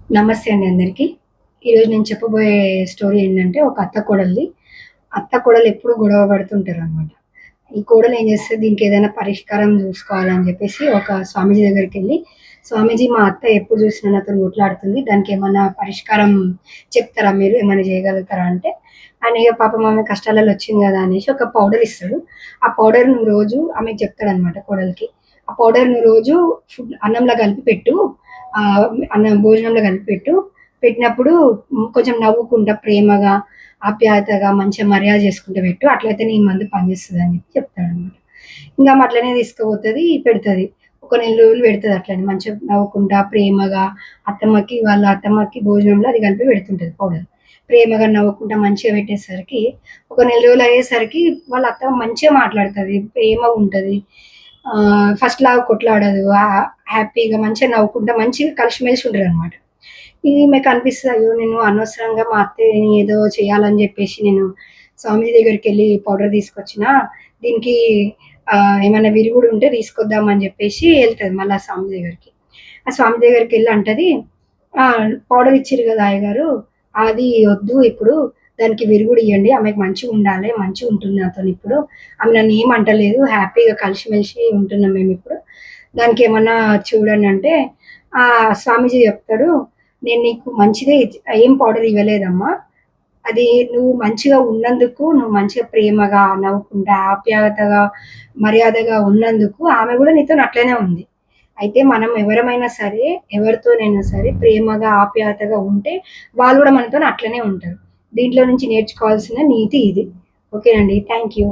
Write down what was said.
నమస్తే అండి అందరికి. ఈరోజు నేను చెప్పబోయే స్టోరీ ఏంటంటే, ఒక అత్త కోడలిది. అత్త కోడలు ఎప్పుడు గొడవ పడుతుంటారనమాట. ఈ కోడలు ఏం చేస్తది, దీనికేదైనా పరిష్కారం జూసుకోవాలని జెప్పేసి ఒక స్వామీజీ దగ్గరికెళ్ళి, "స్వామీజీ, మా అత్త ఎప్పుడు జూసినా నాతోని కొట్లాడుతుంది. దానికేమన్నా పరిష్కారం చెప్తారా మీరు? ఏమైనా జేయగలుగుతారా?" అంటే, ఆయన ఇగ పాపం ఆమె కష్టాలలో వచ్చింది గదా అనేసి ఒక పౌడర్ ఇస్తాడు. ఆ పౌడర్ నువ్వు రోజు ఆమెకి చెప్తాడనమాట కోడలికి. "ఆ పౌడర్ నువ్వు రోజు అన్నంలో కలిపి పెట్టు. అన్నం భోజనంలో కలిపి పెట్టు. పెట్టినప్పుడు కొంచెం నవ్వుకుంటా, ప్రేమగా, ఆప్యాయతగా, మంచిగా మర్యాద చేసుకుంటూ పెట్టు. అట్లయితే నీ మందు పనిచేస్తదని" చెప్పి చెప్తాడనమాట. ఇంక ఆమె అట్లనే తీసుకుపోతది, పెడతది. ఒక నెల రోజులు పెడతది అట్లనే. మంచిగా నవ్వుకుంటా, ప్రేమగా వాళ్ళ అత్తమ్మకి భోజనంలో అది కలిపి పెడుతుంటది పౌడర్. ప్రేమగా నవ్వుకుంటా మంచిగా పెట్టేసరికి, ఒక నెల రోజులు అయ్యేసరికి వాళ్ళ అత్తమ్మ మంచిగా మాట్లాడుతది, ప్రేమగుంటది. ఫస్ట్‌లాగా కొట్లాడదు. హ్యాపీగా మంచిగా నవ్వుకుంటా, మంచిగా కలిసిమెలిసి ఉంటారనమాట. ఈమెకనిపిస్తది, అయ్యో! నేను అనవసరంగా మా అత్తయ్యని ఏదో చేయాలని జెప్పేసి నేను స్వామీజీ దగ్గరికెళ్ళి పౌడర్ తీసుకొచ్చినా, దీనికి ఏమన్నా విరుగుడు ఉంటే తీసుకొద్దాం అని జెప్పేసి ఎళ్తది మళ్ళా స్వామి దగ్గరికి. ఆ స్వామి దగ్గరికెళ్ళి అంటది, పౌడర్ ఇచ్చిర్రు గదా అయ్యగారు, అది ఒద్దు ఇప్పుడు. దానికి విరుగుడు ఇయ్యండి. ఆమెకు మంచిగుండాలే, మంచిగుంటుంది నాతోనిప్పుడు. ఆమె నన్నేం అంటలేదు. హ్యాపీగా కలిసిమెలిసి ఉంటున్నాం మేమిప్పుడు. దానికేమన్నా చూడండంటే, స్వామీజీ జెప్తాడు, "నేను నీకు మంచిదే ఏం పౌడర్ ఇవ్వలేదమ్మా. అది నువ్వు మంచిగా ఉన్నందుకు, నువ్వు మంచిగా ప్రేమగా, నవ్వుకుంటా, ఆప్యాయతగా, మర్యాదగా ఉన్నందుకు ఆమె గూడా నీతోని అట్లనే ఉంది. అయితే మనం ఎవరమైనా సరే, ఎవరితోనైనా సరే ప్రేమగా, ఆప్యాయతగా ఉంటే వాళ్ళు గూడా మనతోని అట్లనే ఉంటారు. దీంట్లో నుంచి నేర్చుకోవాల్సిన నీతి ఇది." ఓకేనండి. Thank you.